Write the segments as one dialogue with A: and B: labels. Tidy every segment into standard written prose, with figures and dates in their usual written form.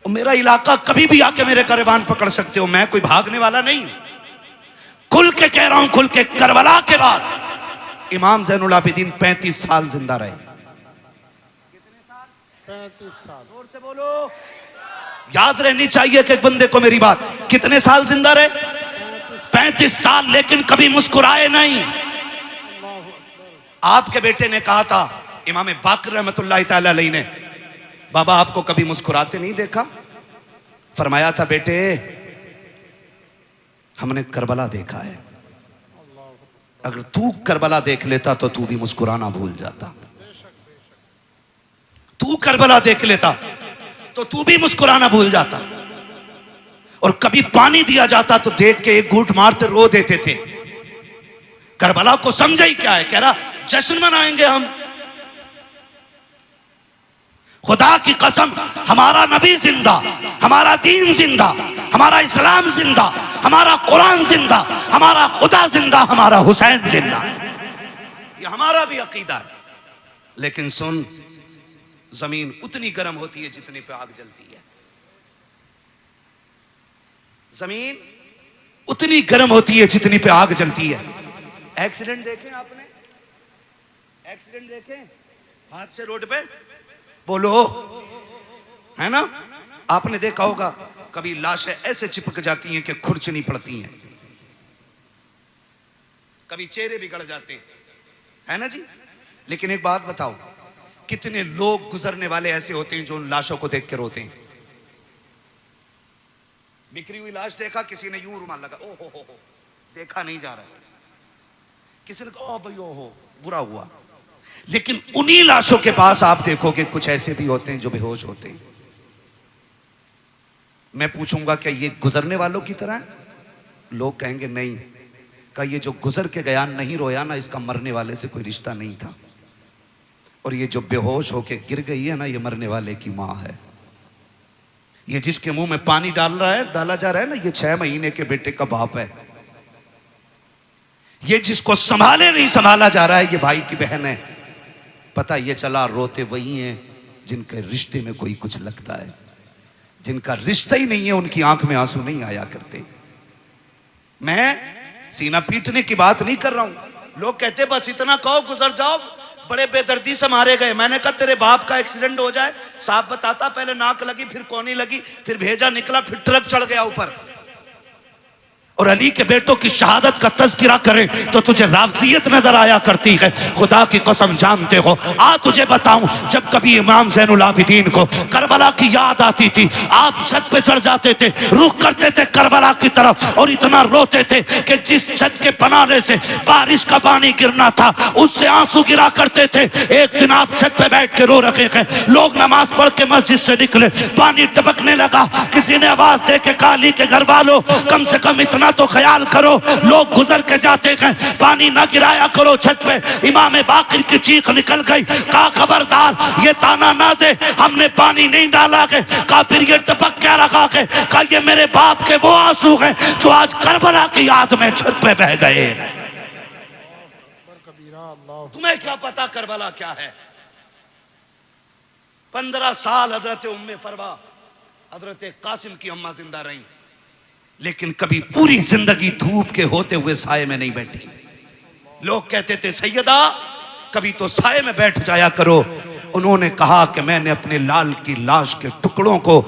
A: मेरा इलाका कभी भी आके मेरे गिरबान पकड़ सकते हो, मैं कोई भागने वाला नहीं। खुल के कह रहा हूं, खुल के, करबला के बाद इमाम ज़ैनुल आबिदीन 35 साल जिंदा रहे। कितने साल?
B: 35 साल।
A: जोर से बोलो, याद रहनी चाहिए कि एक बंदे को मेरी बात। कितने साल जिंदा रहे? 35 साल, लेकिन कभी मुस्कुराए नहीं। आपके बेटे ने कहा था, इमाम बाकर रहमतुल्लाह तआला अलैह ने, बाबा आपको कभी मुस्कुराते नहीं देखा। फरमाया था, बेटे हमने करबला देखा है, अगर तू करबला देख लेता तो तू भी मुस्कुराना भूल जाता। तू करबला देख लेता तो तू भी मुस्कुराना भूल जाता। और कभी पानी दिया जाता तो देख के एक घूंट मारते रो देते थे। करबला को समझा ही क्या है, कह रहा जश्न मनाएंगे हम। खुदा की कसम, हमारा नबी जिंदा, हमारा दीन जिंदा, हमारा इस्लाम जिंदा, हमारा कुरान जिंदा, हमारा खुदा जिंदा, हमारा हुसैन जिंदा। ये हमारा भी अकीदा है। लेकिन सुन, जमीन उतनी गर्म होती है जितनी पे आग जलती है। जमीन उतनी गर्म होती है जितनी पे आग जलती है। एक्सीडेंट देखे आपने? एक्सीडेंट देखे हाथ से रोड पे? बोलो, है ना? आपने देखा होगा कभी लाशें ऐसे चिपक जाती हैं कि खुरच नहीं पड़ती हैं, कभी चेहरे बिगड़ जाते हैं, है ना जी? लेकिन एक बात बताओ, कितने लोग गुजरने वाले ऐसे होते हैं जो उन लाशों को देख के रोते हैं। बिखरी हुई लाश देखा, किसी ने यूं रुमाल लगा, ओ हो, देखा नहीं जा रहा। किसी ने कहा, ओ भाई ओ हो, बुरा हुआ। लेकिन उन्हीं लाशों के पास आप देखोगे कुछ ऐसे भी होते हैं जो बेहोश होते हैं। मैं पूछूंगा क्या ये गुजरने वालों की तरह है? लोग कहेंगे नहीं। का ये जो गुजर के गया नहीं रोया ना, इसका मरने वाले से कोई रिश्ता नहीं था। और ये जो बेहोश होके गिर गई है ना, ये मरने वाले की माँ है। ये जिसके मुंह में पानी डाला जा रहा है ना, ये 6 महीने के बेटे का बाप है। ये जिसको संभाले नहीं संभाला जा रहा है, ये भाई की बहन है। पता ये चला रोते वही हैं जिनके रिश्ते में कोई कुछ लगता है। जिनका रिश्ता ही नहीं है, उनकी आंख में आंसू नहीं आया करते। मैं सीना पीटने की बात नहीं कर रहा हूं। लोग कहते बस इतना कहो गुजर जाओ, बड़े बेदर्दी से मारे गए। मैंने कहा तेरे बाप का एक्सीडेंट हो जाए, साफ बताता, पहले नाक लगी, फिर कोनी लगी, फिर भेजा निकला, फिर ट्रक चढ़ गया ऊपर। और अली के बेटों की शहादत का तज़किरा करे तो तुझे राफ़ज़ियत नजर आया करती है। खुदा की कसम जानते हो, आ तुझे बताऊं, जब कभी इमाम ज़ैनुल आबिदीन को करबला की याद आती थी, आप छत पे चढ़ जाते थे, रुख करते थे करबला की तरफ और इतना रोते थे कि जिस छत के बनाने से बारिश का पानी गिरना था, उससे आंसू गिरा करते थे। एक दिन आप छत पे बैठ के रो रखे हैं, लोग नमाज पढ़ के मस्जिद से निकले, पानी टपकने लगा। किसी ने आवाज दे के कहा, अली के घर वालों, कम से कम इतना तो ख्याल करो, लोग गुजर के जाते हैं, पानी ना गिराया करो छत पे। इमाम बाकिर की चीख निकल गई, कहा खबरदार ये ताना ना दे, हमने पानी नहीं डाला के। कहा फिर ये टपक क्या रखा के? कहा ये मेरे बाप के वो आंसू हैं जो आज करबला की याद में छत पे बह गए। तुम्हें क्या पता करबला क्या है? 15 साल हजरत उम्मे फरवा, हजरत कासिम की अम्मा जिंदा रही, लेकिन कभी पूरी जिंदगी धूप के होते हुए साये में नहीं बैठी। लोग कहते थे सैयदा कभी तो साये में बैठ जाया करो। उन्होंने कहा कि मैंने अपने लाल की लाश के टुकड़ों को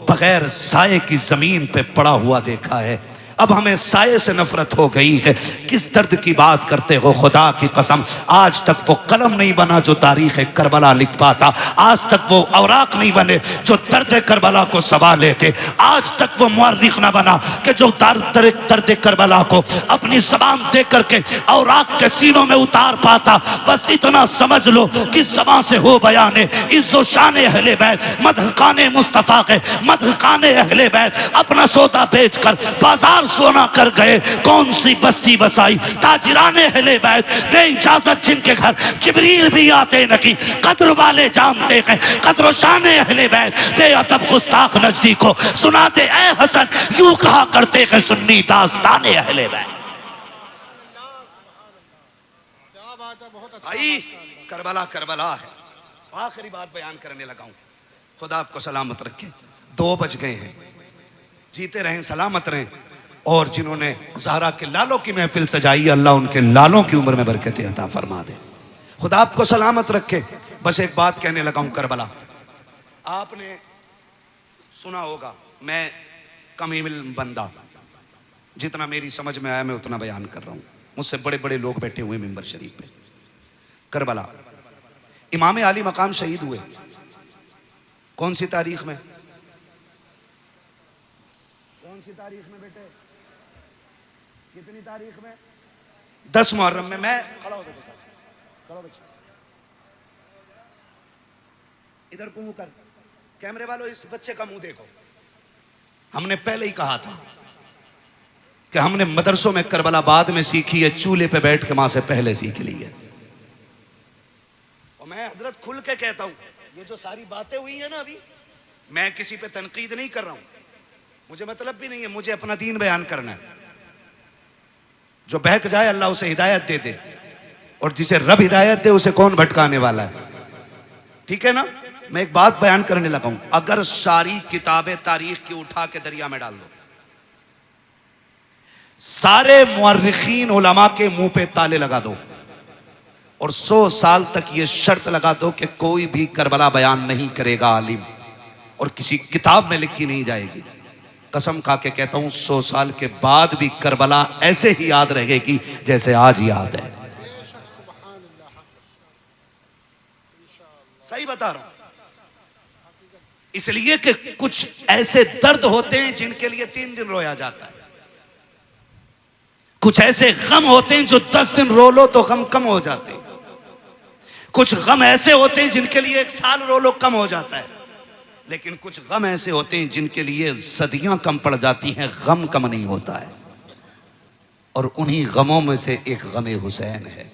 A: बगैर साये की जमीन पे पड़ा हुआ देखा है। अब हमें साये से नफरत हो गई है। किस दर्द की बात करते हो? खुदा की कसम, आज तक वो कलम नहीं बना जो तारीख करबला लिख पाता। आज तक वो औराक नहीं बने जो दर्द करबला को संभाले थे। आज तक वो मुअर्रिख ना बना कि जो दर्द करबला को अपनी ज़बान दे करके औराक के सीनों में उतार पाता। बस इतना समझ लो कि ज़बान से हो बयाने इज़्ज़ो शान अहले बैत, मदहकाने मुस्तफ़ा के, मदहकाने अहले बैत, अपना सौदा बेच कर बाजार सोना कर गए। कौन सी बस्ती बसाई ताजिराने अहले बैत, बे इजाजत जिनके घर जिब्रील भी आते नहीं। कद्र वाले जानते हैं कद्र शान अहले बैत, बेअदब गुस्ताख नजदी को सुनाते ऐ हसन, यूं कहा करते हैं सुन्नी दास्ताने अहले बैत। भाई करबला करबला है। आखिरी बात बयान करने लगा हूं, खुदा आपको सलामत रखे। 2 बज गए हैं, जीते रहें, सलामत रहें। और जिन्होंने ज़हरा के लालों की महफिल सजाई, अल्लाह उनके लालों की उम्र में बरकत अता फरमा दे, खुदा आपको सलामत रखे। बस एक बात कहने लगा हूं, करबला आपने सुना होगा, मैं कम इल्म बंदा, जितना मेरी समझ में आया मैं उतना बयान कर रहा हूं। मुझसे बड़े बड़े लोग बैठे हुए मिंबर शरीफ पे। करबला इमाम आली मकाम शहीद हुए कौन सी तारीख में? कौन सी तारीख में बेटे? कितनी तारीख में? 10 मुहर्रम में। मैं खड़ा हो बेटा, खड़ा बच्चा, इधर को मुंह कर, कैमरे वालों इस बच्चे का मुंह देखो। हमने पहले ही कहा था कि हमने मदरसों में करबला बाद में सीखी है, चूल्हे पे बैठ के मां से पहले सीख ली है। और मैं हजरत खुल के कहता हूं, ये जो सारी बातें हुई है ना अभी, मैं किसी पे तनकीद नहीं कर रहा हूं, मुझे मतलब भी नहीं है, मुझे अपना दीन बयान करना है। जो बहक जाए अल्लाह उसे हिदायत दे दे, और जिसे रब हिदायत दे उसे कौन भटकाने वाला है, ठीक है ना। मैं एक बात बयान करने लगा हूं, अगर सारी किताबें तारीख की उठा के दरिया में डाल दो, सारे मुअर्रिखीन उलमा के मुंह पे ताले लगा दो, और 100 साल तक ये शर्त लगा दो कि कोई भी करबला बयान नहीं करेगा आलिम, और किसी किताब में लिखी नहीं जाएगी, कसम खा के कहता हूं 100 साल के बाद भी करबला ऐसे ही याद रहेगी जैसे आज याद है। सही बता रहा हूं, इसलिए कि कुछ ऐसे दर्द होते हैं जिनके लिए 3 दिन रोया जाता है, कुछ ऐसे गम होते हैं जो 10 दिन रो लो तो गम कम हो जाते हैं, कुछ गम ऐसे होते हैं जिनके लिए 1 साल रो लो कम हो जाता है, लेकिन कुछ गम ऐसे होते हैं जिनके लिए सदियां कम पड़ जाती हैं, गम कम नहीं होता है। और उन्हीं गमों में से एक गमे हुसैन है,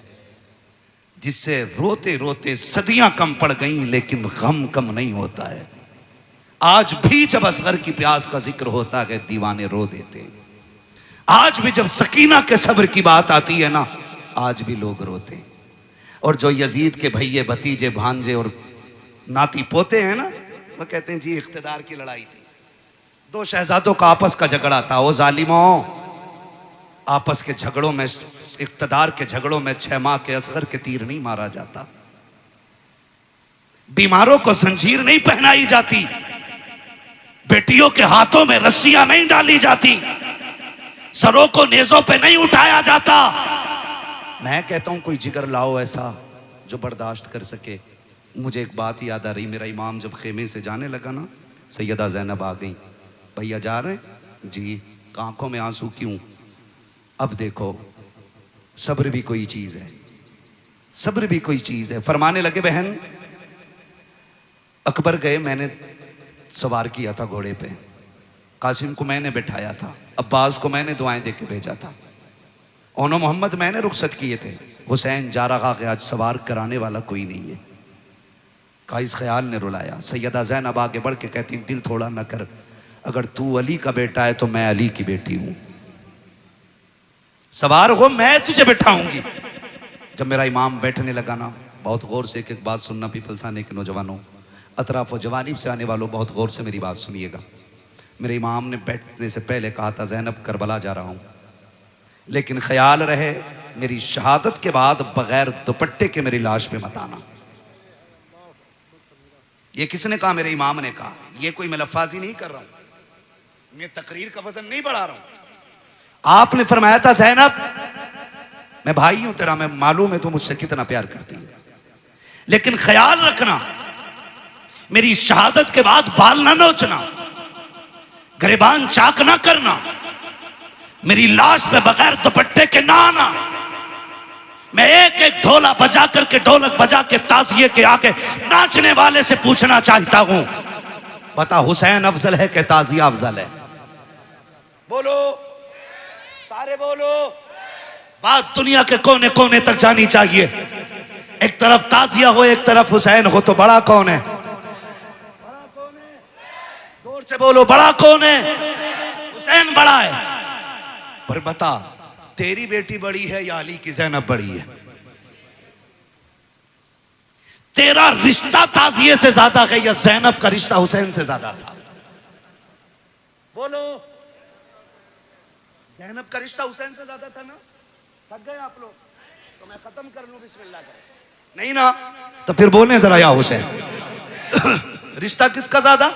A: जिससे रोते रोते सदियां कम पड़ गई लेकिन गम कम नहीं होता है। आज भी जब असगर की प्यास का जिक्र होता है दीवाने रो देते हैं, आज भी जब सकीना के सब्र की बात आती है ना, आज भी लोग रोते हैं। और जो यजीद के भैये भतीजे भांजे और नाती पोते हैं ना, वो कहते हैं जी इख्तिदार की लड़ाई थी, 2 शहजादों का आपस का झगड़ा था, वो जालिमों, आपस के झगड़ों में, इख्तिदार के झगड़ों में 6 माह के असगर के तीर नहीं मारा जाता, बीमारों को जंजीर नहीं पहनाई जाती, बेटियों के हाथों में रस्सियां नहीं डाली जाती, सरों को नेजों पे नहीं उठाया जाता। मैं कहता हूं कोई जिगर लाओ ऐसा जो बर्दाश्त कर सके। मुझे एक बात याद आ रही, मेरा इमाम जब खेमे से जाने लगा ना, सैयदा ज़ैनब आ गई, भैया जा रहे हैं जी, आंखों में आंसू क्यों? अब देखो सब्र भी कोई चीज है, सब्र भी कोई चीज है। फरमाने लगे बहन, अकबर गए, मैंने सवार किया था घोड़े पे, कासिम को मैंने बिठाया था, अब्बास को मैंने दुआएं देके भेजा था, ओनो मोहम्मद मैंने रुखसत किए थे, हुसैन जा रहा कि आज सवार कराने वाला कोई नहीं है। का इस ख्याल ने रुलाया। सैयदा ज़ैनब आगे बढ़ के कहती, दिल थोड़ा न कर, अगर तू अली का बेटा है तो मैं अली की बेटी हूं, सवार हो मैं तुझे बैठाऊंगी। जब मेरा इमाम बैठने लगा ना, बहुत गौर से एक एक बात सुनना, पीपल्स आने के नौजवानों, अतराफ व जवानीब से आने वालों, बहुत गौर से मेरी बात सुनिएगा। मेरे इमाम ने बैठने से पहले कहा था, ज़ैनब करबला जा रहा हूं, लेकिन ख्याल रहे मेरी शहादत के बाद बगैर दुपट्टे के मेरी लाश पे मत आना। ये किसने कहा? मेरे इमाम ने कहा। ये कोई मैं लफ्ज़ी नहीं कर रहा हूं, मैं तकरीर का वजन नहीं बढ़ा रहा हूं। आपने फरमाया था, ज़ैनब मैं भाई हूं तेरा, मैं मालूम है तू मुझसे कितना प्यार करती है, लेकिन ख्याल रखना मेरी शहादत के बाद बाल ना नोचना, गिरबान चाक ना करना, मेरी लाश पे बगैर दुपट्टे के ना आना। मैं एक एक ढोला बजा करके, ढोलक बजा के, ताजिए के आके नाचने वाले से पूछना चाहता हूं, बता हुसैन अफजल है कि ताजिया अफजल है? बोलो सारे बोलो। बात दुनिया के कोने कोने तक जानी चाहिए। एक तरफ ताजिया हो, एक तरफ हुसैन हो, तो बड़ा कौन है? बड़ा कौन है? जोर से बोलो, बड़ा कौन है? हुसैन बड़ा है। पर बता, तेरी बेटी बड़ी है या अली की ज़ैनब बड़ी है? तेरा रिश्ता ताजिए से ज्यादा है या ज़ैनब का रिश्ता हुसैन से ज्यादा था? बोलो। ज़ैनब का रिश्ता हुसैन से ज्यादा था ना? थक गए आप लोग? तो मैं खत्म कर लूं बिस्मिल्लाह कर। नहीं ना, तो फिर बोलने जरा या हुसैन। रिश्ता किसका ज्यादा?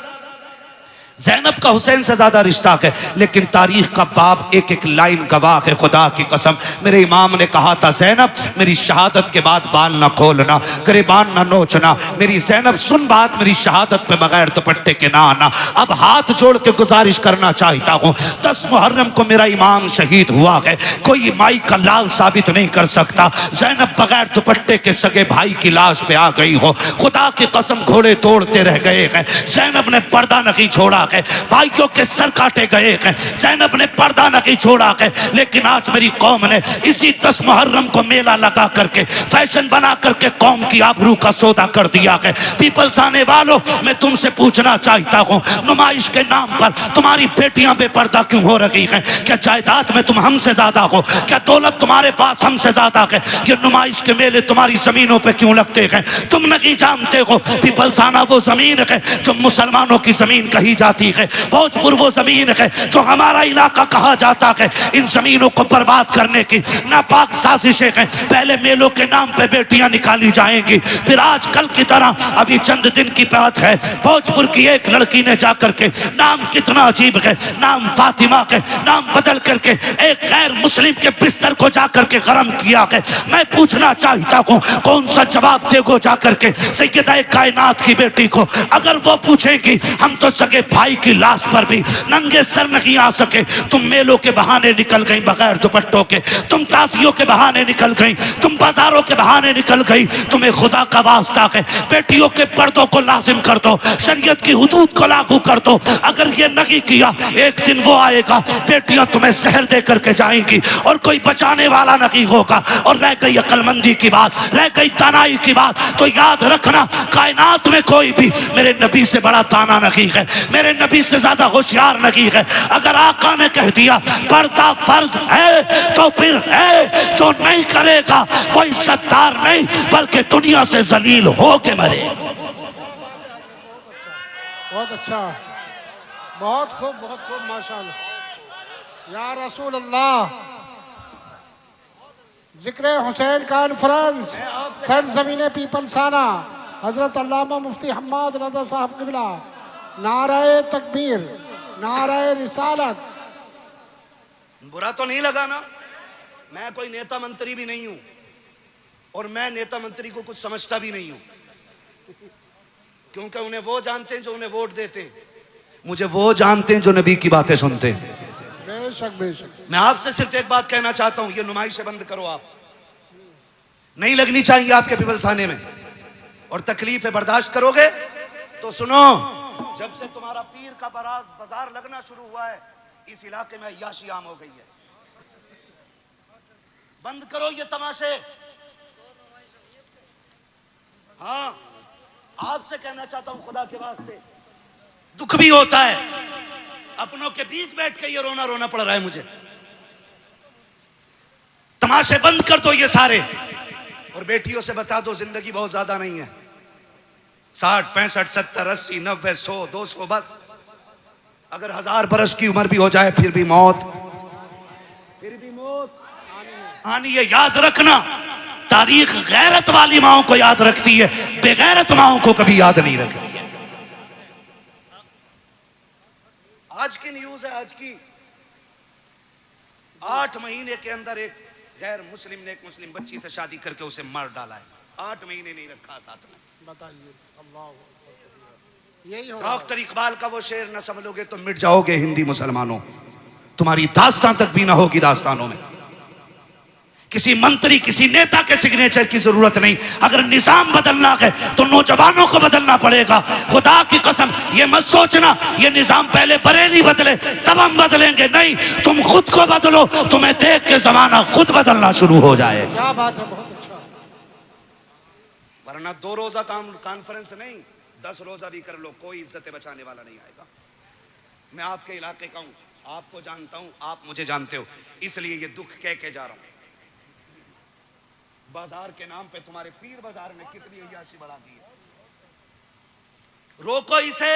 A: ज़ैनब का हुसैन से ज्यादा रिश्ता है। लेकिन तारीख का बाब एक एक लाइन गवाह है। खुदा की कसम, मेरे इमाम ने कहा था, ज़ैनब मेरी शहादत के बाद बाल ना खोलना, गिरबान ना नोचना। मेरी ज़ैनब सुन बात, मेरी शहादत पे बगैर दुपट्टे के ना आना। अब हाथ जोड़ के गुजारिश करना चाहता हूँ, 10 मुहर्रम को मेरा इमाम शहीद हुआ है, कोई माई का लाल साबित नहीं कर सकता। ज़ैनब बगैर दुपट्टे के सगे भाई की लाश पे आ गई हो। खुदा की कसम, घोड़े तोड़ते रह गए हैं। ज़ैनब ने पर्दा नहीं छोड़ा है, भाइयों के सर काटे गए हैं। ज़ैनब ने पर्दा नहीं छोड़ा है। लेकिन आज मेरी कौम ने इसी 10 मुहर्रम को मेला लगा करके, फैशन बना करके कौम की आबरू का सौदा कर दिया है। पीपल्स आने वालों, मैं तुमसे पूछना चाहता हूँ, नुमाइश के नाम पर तुम्हारी बेटियां बेपर्दा क्यों हो रही हैं? क्या जायदाद में तुम हमसे ज्यादा हो? क्या दौलत तुम्हारे पास हमसे ज्यादा है? ये नुमाइश के मेले तुम्हारी जमीनों पे क्यों लगते हैं? तुम नहीं जानते हो, पीपल्स आना वो जमीन है जो मुसलमानों की जमीन कही जाती है। भोजपुर वो जमीन है जो हमारा इलाका कहा जाता है। इन जमीनों को बर्बाद करने की नापाक साजिशें हैं। पहले मेलों के नाम पे बेटियां निकाली जाएंगी, फिर आज कल की तरह, अभी चंद दिन की बात है, भोजपुर की एक लड़की ने जाकर के, नाम कितना अजीब है, नाम फातिमा के नाम बदल करके एक गैर मुस्लिम के बिस्तर को जाकर के गरम किया है। मैं पूछना चाहता हूँ, कौन सा जवाब देगो जाकर के सैयदा कायनात की बेटी को? अगर वो पूछेगी, हम तो सगे भाई की लाश पर भी नंगे सर नहीं आ सके। तुम मेलों के बहाने निकल गई बगैर दुपट्टों के, तुम ताजियों के बहाने निकल गई, तुम बाजारों के बहाने निकल गई। तुम्हें खुदा का वास्ता है, बेटियों के पर्दों को लाजिम कर दो, शरीयत की हुदूद को लागू कर दो। अगर ये नहीं किया, एक दिन वो आएगा, बेटियां तुम्हें जहर दे करके जाएंगी और कोई बचाने वाला नहीं होगा। और रह गई अक्लमंदी की बात, रह गई दानाई की बात, तो याद रखना, कायनात में कोई भी मेरे नबी से बड़ा दाना नहीं है, मेरे नबी से ज्यादा होशियार नहीं है। अगर आका ने कह दिया पर्दा फर्ज है, तो फिर है, जो नहीं करेगा वो इज्जतदार नहीं बल्कि दुनिया से जलील हो के मरे।
B: बहुत अच्छा, बहुत खूब माशाअल्लाह। या रसूल अल्लाह, जिक्र हुसैन कॉन्फ्रेंस सरजमीन पीपलसाना, हजरत अल्लामा मुफ्ती हम्माद रज़ा साहब क़िबला, नाराए तकबीर, नाराए रिसालत।
A: बुरा तो नहीं लगा ना? मैं कोई नेता मंत्री भी नहीं हूं और मैं नेता मंत्री को कुछ समझता भी नहीं हूं, क्योंकि उन्हें वो जानते हैं जो उन्हें वोट देते हैं, मुझे वो जानते हैं जो नबी की बातें सुनते हैं।
B: बेशक बेशक।
A: मैं आपसे सिर्फ एक बात कहना चाहता हूं, ये नुमाइशें बंद करो। आप नहीं लगनी चाहिए आपके पीपलसाने में, और तकलीफें बर्दाश्त करोगे तो सुनो, जब से तुम्हारा पीर का बाजार लगना शुरू हुआ है, इस इलाके में अय्याशी आम हो गई है। बंद करो ये तमाशे। हाँ, आपसे कहना चाहता हूं, खुदा के वास्ते, दुख भी होता है, अपनों के बीच बैठ के ये रोना रोना पड़ रहा है मुझे। तमाशे बंद कर दो ये सारे, और बेटियों से बता दो, जिंदगी बहुत ज्यादा नहीं है, 60, 65, 70, 80, 90, 100, 200, बस। अगर 1000 बरस की उम्र भी हो जाए, फिर भी मौत आनी है। याद रखना, तारीख गैरत वाली माओं को याद रखती है, बेगैरत माओं को कभी याद नहीं रखती है। आज की न्यूज है, आज की, 8 महीने के अंदर एक गैर मुस्लिम ने एक मुस्लिम बच्ची से शादी करके उसे मार डाला है। 8 महीने नहीं रखा साथ में।
B: बताइए, अल्लाह, यही हो।
A: डॉक्टर इकबाल का वो शेर न समझोगे तो मिट जाओगे हिंदी मुसलमानों, तुम्हारी दास्तान तक भी ना होगी दास्तानों में। किसी मंत्री, किसी नेता के सिग्नेचर की जरूरत नहीं। अगर निजाम बदलना है तो नौजवानों को बदलना पड़ेगा। खुदा की कसम, ये मत सोचना ये निजाम पहले बरेली बदले तब हम बदलेंगे, नहीं, तुम खुद को बदलो, तुम्हें देख के जमाना खुद बदलना शुरू हो जाए।
B: क्या बात है, बहुत अच्छा।
A: वरना 2 रोजा कॉन्फ्रेंस नहीं, 10 रोजा भी कर लो, कोई इज्जत बचाने वाला नहीं आएगा। मैं आपके इलाके का हूं, आपको जानता हूं, आप मुझे जानते हो, इसलिए ये दुख कह के जा रहा हूं। बाजार के नाम पे तुम्हारे पीर बाजार ने कितनी अय्याशी बढ़ा दी है। रोको इसे,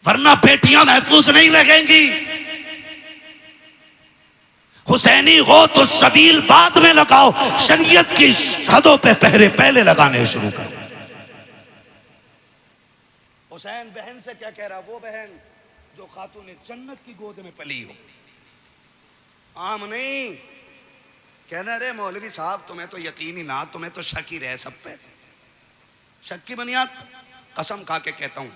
A: वरना बेटियां महफूज नहीं रहेंगी। हुसैनी हो तो सबील बाद में लगाओ, शरीयत की हदों पे पहरे पहले लगाने शुरू करो। हुसैन बहन से क्या कह रहा, वो बहन जो खातून जन्नत की गोद में पली हो, आम नहीं। कहना रे मौलवी साहब तुम्हें तो यकीन ही ना, तुम्हें तो शक ही रहे सब पे। शक की बुनियाद कसम खा के कहता हूं,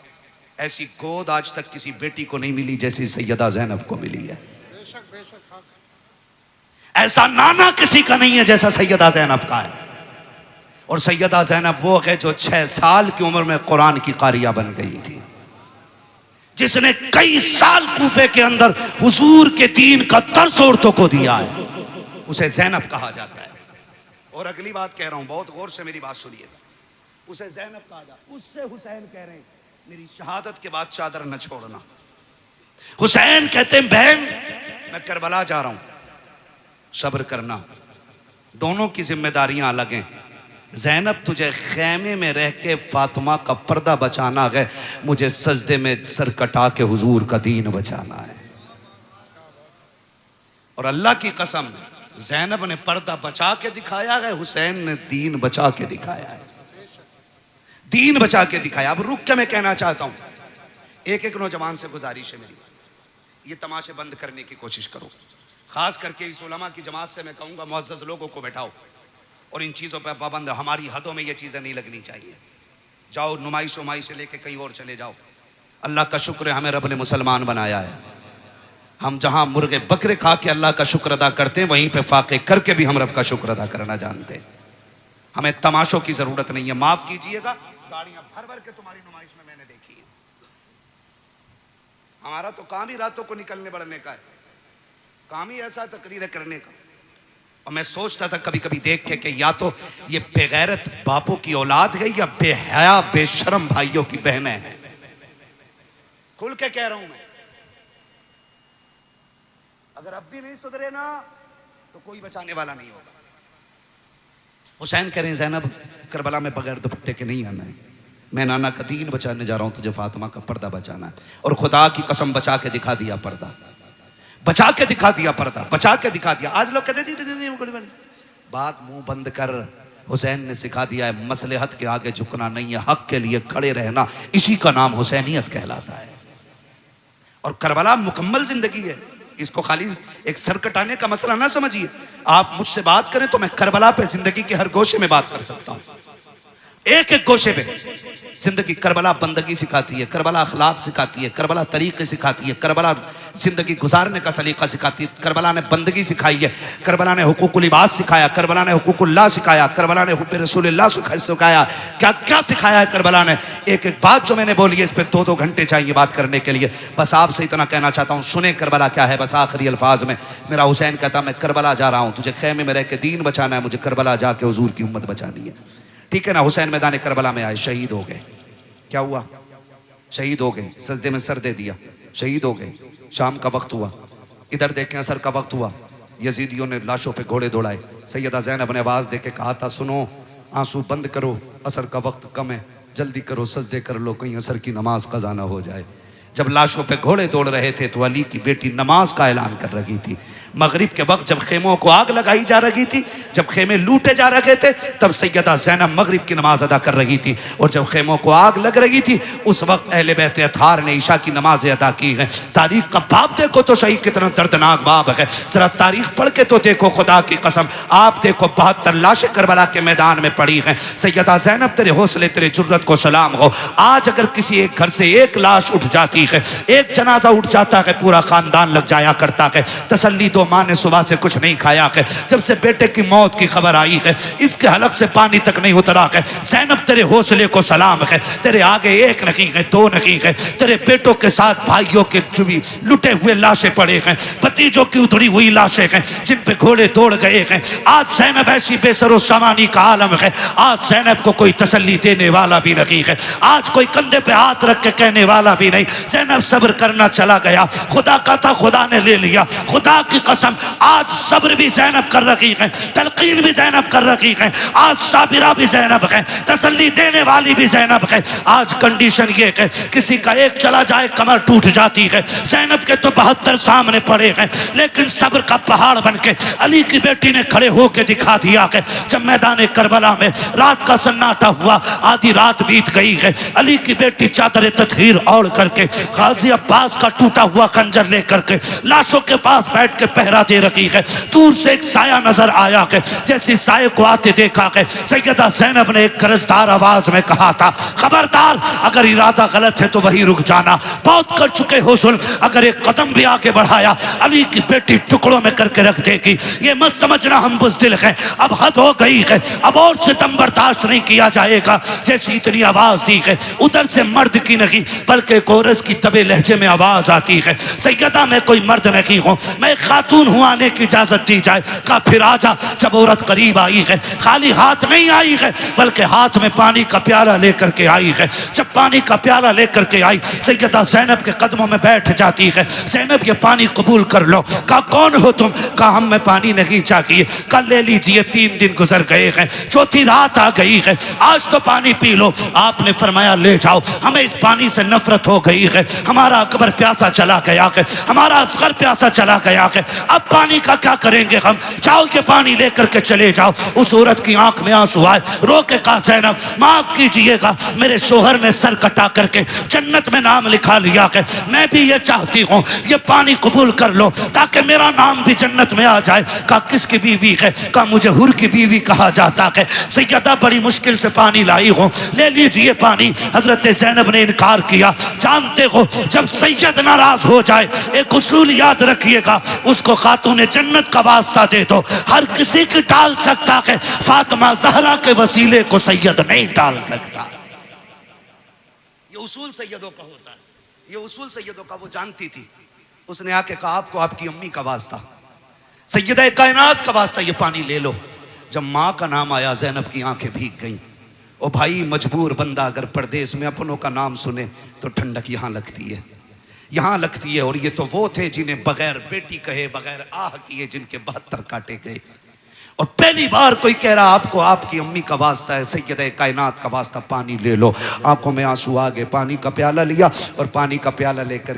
A: ऐसी गोद आज तक किसी बेटी को नहीं मिली जैसी सैयदा ज़ैनब को मिली है।
B: बेशक बेशक हाँ।
A: ऐसा नाना किसी का नहीं है जैसा सैयदा ज़ैनब का है। और सैयदा ज़ैनब वो है जो 6 साल की उम्र में कुरान की कारिया बन गई थी, जिसने कई साल कूफे के अंदर हुजूर के दीन का दर्स औरतों को दिया है, उसे ज़ैनब कहा जाता है। और अगली बात कह रहा हूं, बहुत गौर से मेरी बात सुनिएगा, उसे ज़ैनब कहा जाता। उससे हुसैन कह रहे हैं मेरी शहादत के बाद चादर न छोड़ना। हुसैन कहते हैं बहन मैं करबला जा रहा हूं, सब्र करना, दोनों की जिम्मेदारियां अलग हैं। ज़ैनब तुझे खैमे में रह के फातिमा का पर्दा बचाना है, मुझे सजदे में सर कटा के हुजूर का दीन बचाना है। और अल्लाह की कसम ज़ैनब ने पर्दा बचा के दिखाया है, हुसैन ने दीन बचा के दिखाया है, दीन बचा के दिखाया। अब रुक के मैं कहना चाहता हूं, एक एक नौजवान से गुजारिश है मेरी, ये तमाशे बंद करने की कोशिश करो। खास करके इस उलमा की जमात से मैं कहूंगा मुअज़्ज़ज़ लोगों को बैठाओ और इन चीज़ों पर पाबंद, हमारी हदों में ये चीज़ें नहीं लगनी चाहिए। जाओ नुमाइश उमाइश से लेके कहीं और चले जाओ। अल्लाह का शुक्र है हमें रब ने मुसलमान बनाया है। हम जहां मुर्गे बकरे खा के अल्लाह का शुक्र अदा करते हैं, वहीं पे फाके करके भी हम रब का शुक्र अदा करना जानते हैं। हमें तमाशों की जरूरत नहीं है। माफ कीजिएगा, गाड़ियां भर भर के तुम्हारी नुमाइश में मैंने देखी है। हमारा तो काम ही रातों को निकलने बढ़ने का है, काम ही ऐसा तकरीर करने का। और मैं सोचता था कभी कभी देख के कि या तो ये बेगैरत बापों की औलाद है या बेहया बेशरम भाइयों की बहनें हैं। खुल के कह रहा हूं मैं, अगर अब भी नहीं सुधरे ना तो कोई बचाने वाला नहीं होगा। हुसैन कह रहे हैं ज़ैनब करबला में बगैर दुपट्टे के नहीं आना है, मैं नाना का दीन बचाने जा रहा हूं, तुझे फातिमा का पर्दा बचाना है। और खुदा की कसम बचा के दिखा दिया पर्दा, बचा के दिखा दिया पर्दा, बचा के दिखा दिया। आज लोग कहते हैं बात मुंह बंद कर। हुसैन ने सिखा दिया है मसलहत के आगे झुकना नहीं है, हक के लिए खड़े रहना, इसी का नाम हुसैनियत कहलाता है। और करबला मुकम्मल जिंदगी है, इसको खाली एक सर कटाने का मसला ना समझिए। आप मुझसे बात करें तो मैं करबला पे जिंदगी के हर गोशे में बात कर सकता हूं, एक एक गोशे पे जिंदगी। करबला बंदगी सिखाती है, करबला अखलाक सिखाती है, करबला तरीके सिखाती है, करबला जिंदगी गुजारने का सलीका सिखाती है। करबला ने बंदगी सिखाई है, करबला ने हुकूकुल इबाद सिखाया, करबला ने हुकूकुल्लाह सिखाया, करबला ने हुक्म रसूलुल्लाह सिखाया। क्या क्या सिखाया है करबला ने। एक एक बात जो मैंने बोली है इस पर 2-2 घंटे चाहिए बात करने के लिए। बस आपसे इतना कहना चाहता हूँ, सुने करबला क्या है। बस आखिरी अल्फाज में मेरा हुसैन कहता मैं करबला जा रहा हूँ, तुझे खैमे में रह के दीन बचाना है, मुझे करबला जाके हुजूर की उम्मत बचानी है। ठीक है ना। हुसैन मैदान करबला में आए, शहीद हो गए। क्या हुआ? शहीद हो गए, सजदे में सर दे दिया, शहीद हो गए। शाम का वक्त हुआ, इधर देखें असर का वक्त हुआ, यजीदियों ने लाशों पे घोड़े दौड़ाए। सैयदा ज़ैनब ने आवाज़ दे के कहा था सुनो, आंसू बंद करो, असर का वक्त कम है, जल्दी करो, सजदे कर लो, कहीं असर की नमाज कज़ा ना हो जाए। जब लाशों पे घोड़े दौड़ रहे थे तो अली की बेटी नमाज का ऐलान कर रही थी। मगरिब के वक्त जब खेमों को आग लगाई जा रही थी, जब खेमे लूटे जा रहे थे, तब सैयदा ज़ैनब मगरिब की नमाज अदा कर रही थी। और जब खेमों को आग लग रही थी उस वक्त अहले बैत अतार ने ईशा की नमाज अदा की है। तारीख का बाप देखो तो सही कितना दर्दनाक बाप है। जरा तारीख पढ़ के तो देखो, खुदा की कसम आप देखो 72 लाशें करबला के मैदान में पड़ी हैं। सैयदा ज़ैनब तेरे हौसले तेरे जुर्रत को सलाम हो। आज अगर किसी एक घर से एक लाश उठ जाती है, एक जनाजा उठ जाता है, पूरा खानदान लग जाया करता है। तसल्ली दो, माँ ने सुबह से कुछ नहीं खाया है, जब से बेटे की मौत की खबर आई है इसके हलक से पानी तक नहीं उतरा है। ज़ैनब तेरे हौसले को सलाम है। तेरे आगे एक नहीं है, 2 नहीं है, तेरे बेटों के साथ भाइयों के भी लुटे हुए लाशें पड़े हैं, भतीजों की उतरी हुई लाशें हैं जिन पे घोड़े दौड़ गए हैं। आज ज़ैनब ऐसी बेसरो सामानी का आलम है। आज ज़ैनब को कोई तसल्ली देने वाला भी नहीं है, आज कोई कंधे पे हाथ रख के कहने वाला भी नहीं। ज़ैनब सब्र करना चला गया। खुदा का था, खुदा ने ले लिया। खुदा की कसम आज सब्र भी ज़ैनब कर रही है, तलकीन भी ज़ैनब कर रही है, आज साबिरा भी ज़ैनब है, तसल्ली देने वाली भी ज़ैनब है। आज कंडीशन ये है किसी का एक चला जाए कमर टूट जाती है। ज़ैनब के तो 72 सामने पड़े हैं, लेकिन सब्र का पहाड़ बन के अली की बेटी ने खड़े होकर दिखा दिया है। जब मैदान करबला में रात का सन्नाटा हुआ, आधी रात बीत गई है, अली की बेटी चादर तत्हीर ओढ़ करके गाजी अब्बास का टूटा हुआ खंजर लेकर के लाशों के पास बैठ के पहरा दे रही है। दूर से एक साया नजर आया है, जैसे साये को आते देखा है, सैयदा ज़ैनब ने एक गरजदार आवाज में कहा था, खबरदार अगर इरादा गलत है तो वही रुक जाना, बहुत कर चुके हो जुल्म, अगर एक कदम भी आगे बढ़ाया अली की बेटी टुकड़ों में करके रख देगी। ये मत समझना हम बुज़दिल हैं, अब हद हो गई है, अब और सितम बर्दाश्त नहीं किया जाएगा। जैसी इतनी आवाज दी है, उधर से मर्द की नहीं बल्कि कोरस की तबे लहजे में आवाज आती है, सैयदा मैं कोई मर्द नहीं हूँ, मैं खातून हूँ, आने की इजाजत दी जाए। कहा फिर आजा। जब औरत करीब आई है, खाली हाथ नहीं आई है, बल्कि हाथ में पानी का प्याला लेकर के आई है। जब पानी का प्याला लेकर के आई, सैयदा ज़ैनब के कदमों में बैठ जाती है। ज़ैनब ये पानी कबूल कर लो। कहा कौन हो तुम? कहा हम में पानी नहीं चाहिए। कल ले लीजिए, 3 दिन गुजर गए हैं, चौथी रात आ गई है, आज तो पानी पी लो। आपने फरमाया ले जाओ, हमें इस पानी से नफरत हो गई है, हमारा अकबर प्यासा चला गया है, हमारा असगर प्यासा चला गया है, अब पानी का क्या करेंगे हम? जाओ के पानी लेकर के चले जाओ। उस औरत की आंख में आंसू आए, रो के कहा ज़ैनब माफ कीजिएगा, मेरे शोहर ने सर कटा करके जन्नत में नाम लिखा लिया है, मैं भी ये चाहती हूँ ये पानी कबूल कर लो ताकि मेरा नाम भी जन्नत में आ जाए। कहा किसकी बीवी है? कहा मुझे हुर की बीवी कहा जाता है। सैयदा बड़ी मुश्किल से पानी लाई हूँ, ले लीजिए पानी। हजरत ज़ैनब ने इनकार किया। जानते हो जब सैयद नाराज हो जाए, एक उसूल याद रखिएगा, उसको खातून जन्नत का वास्ता दे दो, हर किसी की टाल सकता है, फातिमा ज़हरा के वसीले को सैयद नहीं टाल सकता। ये उसूल सैयदों का होता है, ये उसूल सैयदों का वो जानती थी। उसने आके कहा आपको आपकी अम्मी का वास्ता, सैयदा कायनात का वास्ता, ये पानी ले लो। जब माँ का नाम आया ज़ैनब की आंखें भीग गईं। ओ भाई मजबूर बंदा अगर परदेश में अपनों का नाम सुने तो ठंडक यहाँ लगती है, यहाँ लगती है। और ये तो वो थे जिन्हें बगैर बेटी कहे, बगैर आह किए जिनके 72 काटे गए। और पहली बार कोई कह रहा आपको आपकी अम्मी का वास्ता है, सैयदा कायनात का वास्ता, पानी ले लो। आंखों में आंसू आ गए, पानी का प्याला लिया और पानी का प्याला लेकर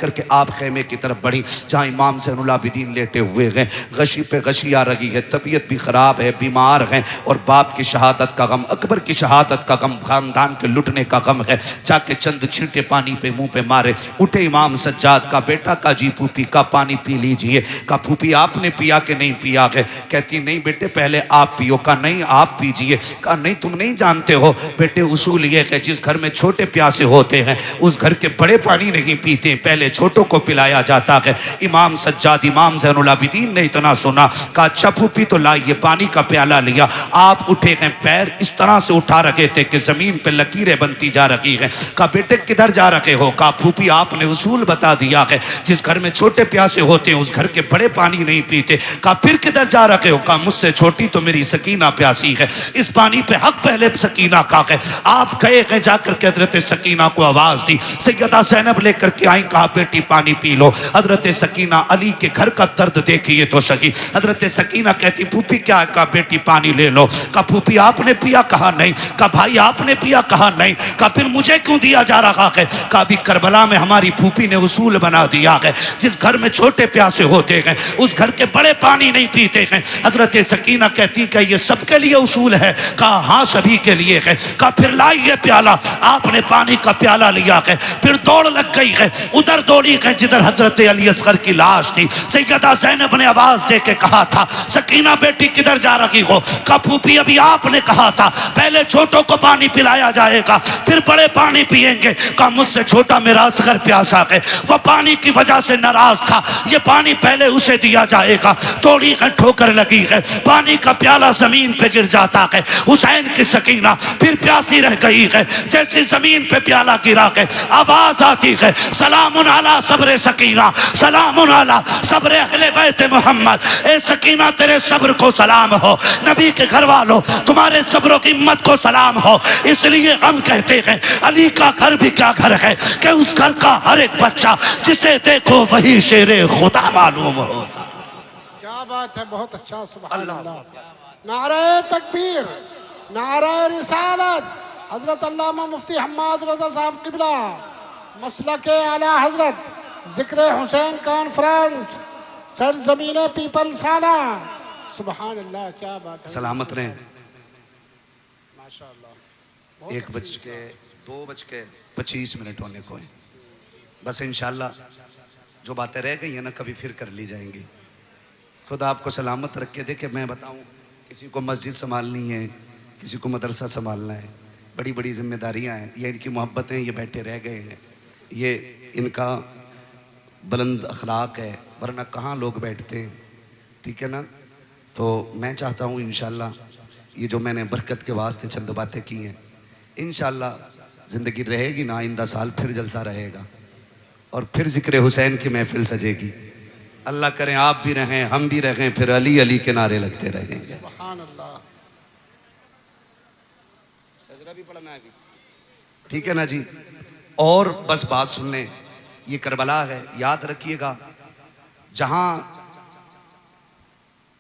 A: के आप खेमे की तरफ बढ़ी जहाँ इमाम ज़ैनुल आबिदीन लेटे हुए हैं। गशी पे गशी आ रही है, तबीयत भी ख़राब है, बीमार हैं और बाप की शहादत का गम, अकबर की शहादत का गम, खानदान के लुटने का गम है। जाके चंद छींटे पानी पे मुँह पे मारे। उठे इमाम सज्जाद का बेटा का जी फूफी का पानी पी लीजिए। का फूफी आपने पिया कि नहीं पिया है? कहती नहीं बेटे पहले आप पियो। का नहीं आप पीजिए। का नहीं तुम नहीं जानते हो बेटे, उसूल ये है जिस घर में छोटे प्यासे होते हैं उस घर के बड़े पानी नहीं पीते, पहले छोटों को पिलाया जाता है। इमाम सज्जाद इमाम ज़ैनुल आबिदीन ने इतना सुना, कहा अच्छा फूफी तो लाइए। पानी का प्याला लिया। आप उठे हैं, पैर इस तरह से उठा रखे थे कि जमीन पे लकीरें बनती जा रही हैं। कहा बेटे किधर जा रखे हो? कहा फूफी आपने उसूल बता दिया है, जिस घर में छोटे प्यासे होते हैं उस घर के बड़े पानी नहीं पीते। कहा फिर किधर जा रखे हो? कहा मुझसे छोटी तो मेरी सकीना प्यासी है, इस पानी पे हक पहले सकीना का है। आप गए हैं, जाकर के हजरत सकीना को आवाज दी। सैयदा ज़ैनब लेकर के आई। कहा बेटी पानी पी लो। हजरत सकीना अली के घर का दर्द देखिए तो सही। हजरत सकीना कहती फूफी क्या है? कहा बेटी पानी ले लो। कहा फूफी आपने पिया? कहा नहीं। कहा भाई आपने पिया? कहा नहीं। कहा फिर मुझे क्यों दिया जा रहा है? कहा अभी करबला में हमारी फूफी ने उसूल बना दिया है, जिस घर में छोटे प्यासे होते हैं उस घर के बड़े पानी नहीं पीते हैं। हजरत सकीना कहती कि ये सबके लिए उसूल है? कहा हाँ सभी के लिए है। कहा फिर लाइए प्याला। आपने पानी का प्याला लिया है। फिर दौड़ लग गई है, उधर दौड़ी है जिधर हजरत अली असगर की लाश थी। सैयदा ज़ैनब ने आवाज दे के कहा था सकीना बेटी किधर जा रही हो? कहा फूफी अभी आपने कहा था पहले छोटों को पानी पिलाया जाएगा फिर बड़े पानी पिएंगे। कहा मुझसे छोटा मेरा असगर प्यासा है, वह पानी की वजह से नाराज था, ये पानी पहले उसे दिया जाएगा। थोड़ी ठोकर होकर लगी है, पानी का प्याला जमीन पे गिर जाता है। हुसैन की सकीना फिर प्यासी रह गई है, जैसे जमीन पे प्याला गिरा है आवाज आती है, सलामुन अला सब्र सकीना, सलामुन अला सब्र अहले बैत मोहम्मद। ए सकीना तेरे सब्र को सलाम हो, नबी के घर वालों तुम्हारे सब्र की हिम्मत को सलाम हो। इसलिए हम कहते हैं अली का घर भी क्या घर है कि उस घर का हर एक बच्चा जिसे देखो वही शेरे खुदा मालूम हो।
B: क्या बात है, बहुत अच्छा, सुभान अल्लाह। नारे तकबीर, नारे रिसालत, हजरत अल्लामा मुफ्ती हम्माद रज़ा साहब किबला, मसलके आला हजरत, जिक्र हुसैन कॉन्फ्रेंस, सरजमीने पीपल साना। सुभान अल्लाह, क्या बात है।
A: सलामत रहें।
B: माशाअल्लाह।
A: 1:02:25 होने को है। बस इंशाल्लाह जो बातें रह गई हैं ना कभी फिर कर ली जाएंगी। खुदा आपको सलामत रख के देखे। मैं बताऊं, किसी को मस्जिद संभालनी है, किसी को मदरसा संभालना है, बड़ी बड़ी जिम्मेदारियां हैं। ये इनकी मोहब्बतें, ये बैठे रह गए हैं, ये इनका बुलंद अखलाक है, वरना कहाँ लोग बैठते हैं। ठीक है ना। तो मैं चाहता हूँ इंशाल्लाह ये जो मैंने बरकत के वास्ते चंद बातें की हैं, इंशाल्लाह ज़िंदगी रहेगी ना, आइंदा साल फिर जलसा रहेगा और फिर जिक्र हुसैन की महफिल सजेगी। अल्लाह करें आप भी रहें, हम भी रहें, फिर अली अली के नारे लगते रहेंगे।
B: सुभान अल्लाह।
A: सजरा भी पढ़ना है अभी, ठीक है ना जी। और बस बात सुन लें, ये करबला है, याद रखिएगा। जहां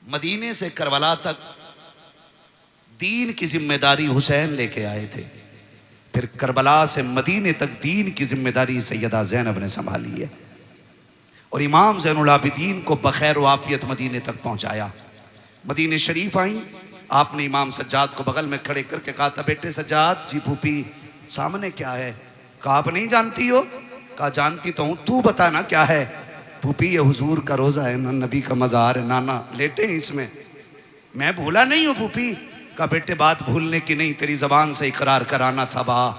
A: मदीने से करबला तक दीन की जिम्मेदारी हुसैन लेके आए थे, फिर करबला से मदीने तक दीन की जिम्मेदारी सैयदा ज़ैनब ने संभाली है और इमाम ज़ैनुल आबिदीन को बखैर व आफियत मदीने तक पहुंचाया। मदीने शरीफ आई, आपने इमाम सज्जाद को बगल में खड़े करके कहा था, बेटे सज्जाद जी, फूफी सामने क्या है? कहा आप नहीं जानती हो? कहा जानती तो हूँ, तू बता ना क्या है? फूफी ये हुजूर का रोज़ा है ना, नबी का मज़ार है, नाना लेटे हैं इसमें। मैं भूला नहीं हूँ फूफी। कहा बेटे बात भूलने की नहीं, तेरी ज़बान से इकरार कराना था बा।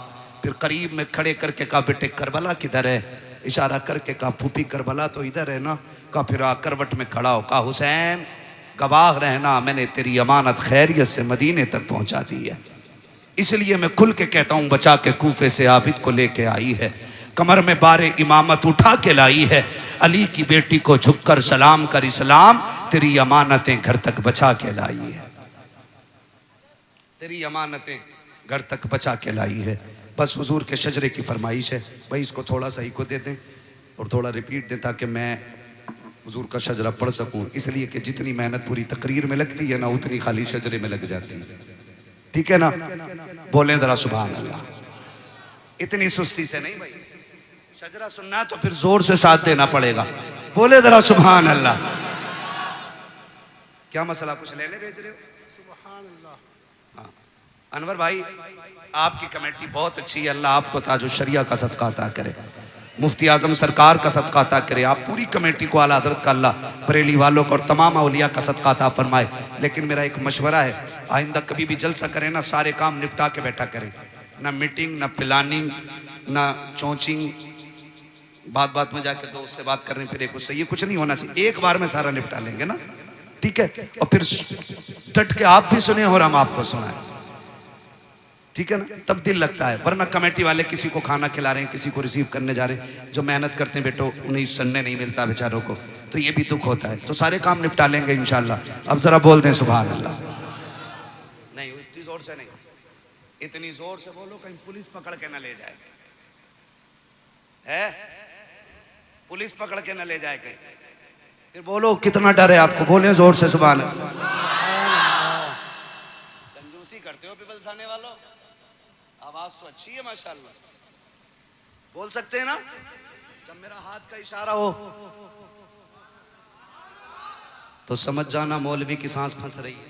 A: फिर करीब में खड़े करके कहा बेटे करबला किधर है? इशारा करके कहा फूफी करबला तो इधर है ना। कहा फिर करवट में खड़ा हो, कहा हुसैन गवाह रहना, मैंने तेरी अमानत खैरियत से मदीने तक पहुंचा दी है, इसलिए मैं खुल के कहता हूँ बचा के कूफे से आबिद को लेके आई है, कमर में बारे इमामत उठा के लाई है, अली की बेटी को झुककर सलाम कर इस्लाम, तेरी अमानतें घर तक बचा के लाई है, तेरी अमानतें घर तक बचा के लाई है। बस हुजूर के शजरे की फरमाइश है भाई, इसको थोड़ा सा ही को दे दें और थोड़ा रिपीट दें ताकि मैं हुजूर का शजरा पढ़ सकूं, इसलिए कि जितनी मेहनत पूरी तकरीर में लगती है ना, उतनी खाली शजरे में लग जाती है। ठीक है ना। बोलें जरा सुभान अल्लाह। इतनी सुस्ती से नहीं भाई, शजरा सुनना है तो फिर जोर से साथ देना पड़ेगा। बोले जरा सुभान अल्लाह। क्या मसला, कुछ लेने भेज रहे हो?
B: सुभान अल्लाह।
A: हाँ अनवर भाई, आपकी कमेटी बहुत अच्छी है, अल्लाह आपको ताजो शरिया का सदका अता करे, मुफ्ती आजम सरकार का सदका अता करे, आप पूरी कमेटी को आला हज़रत का अल्लाह बरेली वालों को और तमाम औलिया का सदका अता फरमाए। लेकिन मेरा एक मशवरा है, आइंदा कभी भी जलसा करें ना, सारे काम निपटा के बैठा करें, ना मीटिंग, ना प्लानिंग, ना चोचिंग, बात बात में जाकर दोस्त से बात करने फिर एक उससे, ये कुछ नहीं होना चाहिए। एक बार में सारा निपटा लेंगे ना, ठीक है। और फिर डट के आप भी सुने और हम आपको सुनाए, ठीक है ना, तब दिल लगता है। वरना कमेटी वाले किसी को खाना खिला रहे हैं, किसी को रिसीव करने जा रहे हैं, जो मेहनत करते हैं बेटो उन्हें सुनने नहीं मिलता बेचारों को, तो ये भी दुख होता है। तो सारे काम निपटा लेंगे इंशाल्लाह। अब जरा बोल दें सुभान अल्लाह। नहीं इतनी जोर से नहीं, इतनी जोर से बोलो कहीं पुलिस पकड़ के न ले जाए, है पुलिस पकड़ के न ले जाए कहीं। फिर बोलो कितना डर है आपको, बोले जोर से सुभान अल्लाह। कंजूसी करते हो पिपलसाने वालों, आवाज तो अच्छी है माशाल्लाह, बोल सकते हैं ना। जब मेरा हाथ का इशारा हो तो समझ जाना मौलवी की सांस फंस रही है।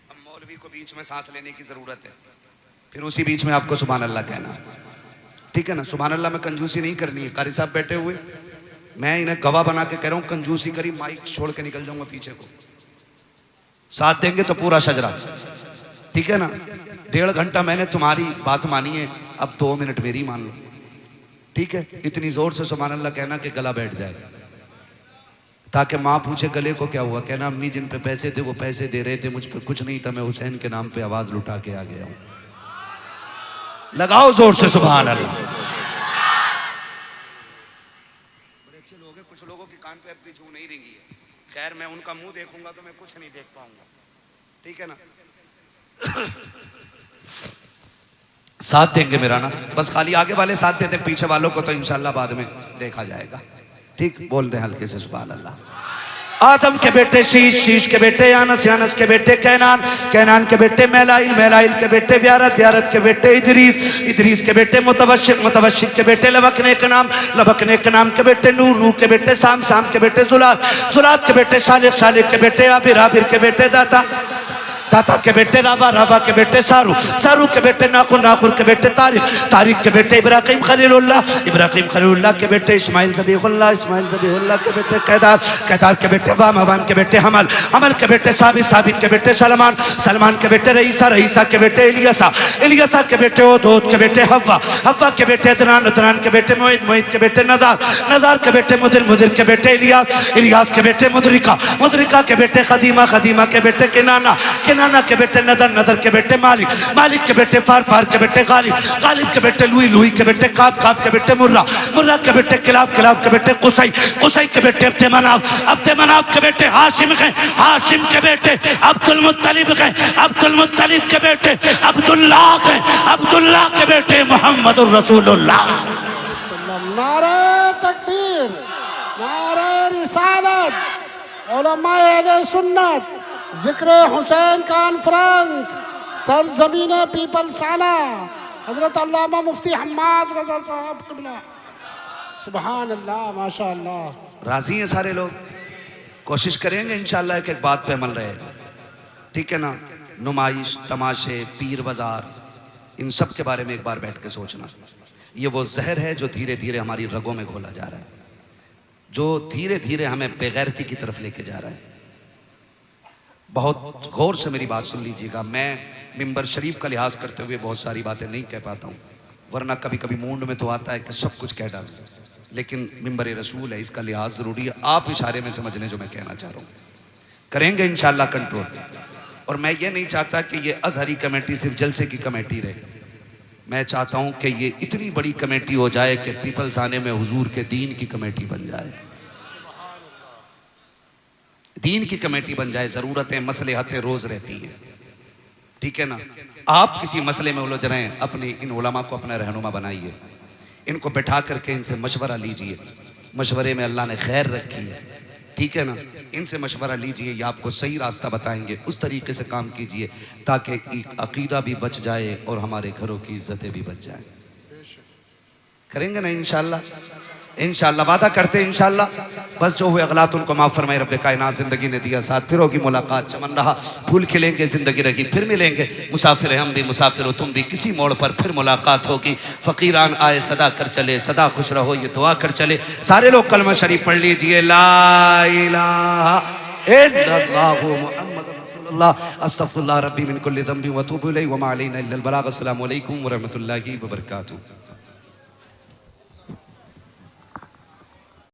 A: अब मौलवी को बीच में सांस लेने की जरूरत है, फिर उसी बीच में आपको सुभान अल्लाह कहना, ठीक है ना। सुभान अल्लाह में कंजूसी नहीं करनी है। कारी साहब बैठे हुए, मैं इन्हें गवाह बना के कह रहा हूं, कंजूसी करी माइक छोड़ के निकल जाऊंगा पीछे को, साथ देंगे तो पूरा शजरा, ठीक है ना। 1.5 घंटा मैंने तुम्हारी बात मानी है, अब 2 मिनट मेरी मान लो, ठीक है। इतनी जोर से सुभान अल्लाह कहना कि गला बैठ जाए, ताकि माँ पूछे गले को क्या हुआ, कहना अम्मी जिन पे पैसे थे वो पैसे दे रहे थे, मुझ पे कुछ नहीं था, मैं हुसैन के नाम पे आवाज लुटा के आ गया हूं। लगाओ जोर से सुभान अल्लाह। बड़े अच्छे लोग हैं, कुछ लोगों की कान पे अब भी जू नहीं रेंगी है। खैर मैं उनका मुंह देखूंगा तो मैं कुछ नहीं देख पाऊंगा, ठीक है ना। साथ देंगे मेरा ना, बस खाली आगे वाले साथ देते, पीछे वालों को तो इंशाल्लाह बाद में देखा जाएगा। ठीक, बोल दे हल्के से सुभान अल्लाह। आदम के बेटे शीश, शीश के बेटे यानस, यानस के बेटे कैनान, कैनान के बेटे मैलाइल, मैलाइल के बेटे व्यारत, व्यारत के बेटे इदरीस, इदरीस के बेटे मुतवशिक, मुतवशिक के बेटे लबकने के नाम, लबकने के नाम के बेटे नूह, नूह के बेटे साम, साम के बेटे जुलात, जुलात के बेटे शालिक, शालिक के बेटे आबिर, आबिर के बेटे दाता, दाता के बेटे राबा, राबा के बेटे सारू, सारू के बेटे नाखुर, नाखुर के बेटे तारिक, तारिक के बेटे इब्राहिम खलीलुल्लाह, इब्राहिम खलीलुल्लाह के बेटे इस्माइल ज़बीहुल्लाह, इस्माइल ज़बीहुल्लाह के बेटे कैदार, कैदार के बेटे वाम, वाम के बेटे हमल, हमल के बेटे साबित, साबित के बेटे सलमान, सलमान के बेटे रईसा, रईसा के बेटे इलियासा, इलियासा के बेटे ओदोद के बेटे हव्वा, हव्वा के बेटे अदनान, अदनान के बेटे मोहित, मोहित के बेटे नदार, नदार के बेटे मुदिर, मुदिर के बेटे इलियास, इलियास के बेटे मुदरिका, मुदरिका के बेटे खदीमा, खदीमा के बेटे किनाना, किनाना के बेटे नदर, नदर के बेटे मालिक, मालिक के बेटे फार, फार के बेटे गालिब, गालिब के बेटे लुई, लुई के बेटे काब, काब के बेटे मुर्रा, मुर्रा के बेटे किलाब, किलाब के बेटे कुसई, कुसई के बेटे अब्दे मनाफ, अब्दे मनाफ के बेटे हाशिम है, हाशिम के बेटे अब्दुल मुत्तलिब है, अब्दुल मुत्तलिब के बेटे अब्दुल्लाह है, अब्दुल्लाह के बेटे मोहम्मदुर रसूलुल्लाह।
B: नारे तकबीर, नारे रिसालत, उलमाए अहले सुन्नत, जिक्र हुसैन कॉन्फ्रेंस, सरजमीन पीपल साना, हजरत अल्लामा मुफ्ती हम्माद रजा साहब क़िबला। सुभान अल्लाह, माशा अल्लाह।
A: राजी हैं सारे लोग? कोशिश करेंगे इंशाल्लाह एक एक बात पे अमल रहे, ठीक है ना। नुमाइश, तमाशे, पीर बाजार, इन सब के बारे में एक बार बैठ के सोचना। ये वो जहर है जो धीरे धीरे हमारी रगों में घोला जा रहा है, जो धीरे धीरे हमें बेगैरती की तरफ लेके जा रहा है। बहुत गौर से मेरी बात सुन लीजिएगा। मैं मिंबर शरीफ का लिहाज करते हुए बहुत सारी बातें नहीं कह पाता हूँ, वरना कभी कभी मूड में तो आता है कि सब कुछ कह डालूं, लेकिन मिंबर रसूल है, इसका लिहाज ज़रूरी है। आप इशारे में समझ लें जो मैं कहना चाह रहा हूँ। करेंगे इंशाल्लाह कंट्रोल। और मैं ये नहीं चाहता कि ये अजहरी कमेटी सिर्फ जलसे की कमेटी रहे, मैं चाहता हूँ कि ये इतनी बड़ी कमेटी हो जाए कि पीपल्स आने में हुजूर के दीन की कमेटी बन जाए, दीन की कमेटी बन जाए। ज़रूरतें, मसलहतें रोज़ रहती हैं, ठीक है ना। आप किसी मसले में उलझ रहे हैं, अपने इन उलमा को अपना रहनुमा बनाइए, इनको बैठा करके इनसे मशवरा लीजिए। मशवरे में अल्लाह ने खैर रखी है, ठीक है ना। इनसे मशवरा लीजिए, ये आपको सही रास्ता बताएंगे, उस तरीके से काम कीजिए ताकि अकीदा भी बच जाए और हमारे घरों की इज्जतें भी बच जाएं। करेंगे ना इंशाल्लाह, इंशाल्लाह वादा करते हैं इंशाल्लाह। बस जो हुए अगलात उनको माफ़ फरमाए रब्बे कायनात। ज़िंदगी ने दिया साथ, फिर होगी मुलाकात, चमन रहा फूल खिलेंगे, ज़िंदगी रही फिर मिलेंगे। मुसाफिर हम भी, मुसाफिर हो तुम भी, किसी मोड़ पर फिर मुलाकात होगी। फ़कीरान आए सदा कर चले, सदा खुश रहो ये दुआ कर चले। सारे लोग कलमा शरीफ पढ़ लीजिए, ला इलाहा इल्लल्लाहु मुहम्मदुर रसूलुल्लाह, अस्तगफिरुल्लाह रब्बी मिन कुल्लि ज़ंबि व अतूबु इलैहि व मा अलैना इल्लल बलाग। अस्सलामु अलैकुम व रहमतुल्लाहि व बरकातुहू।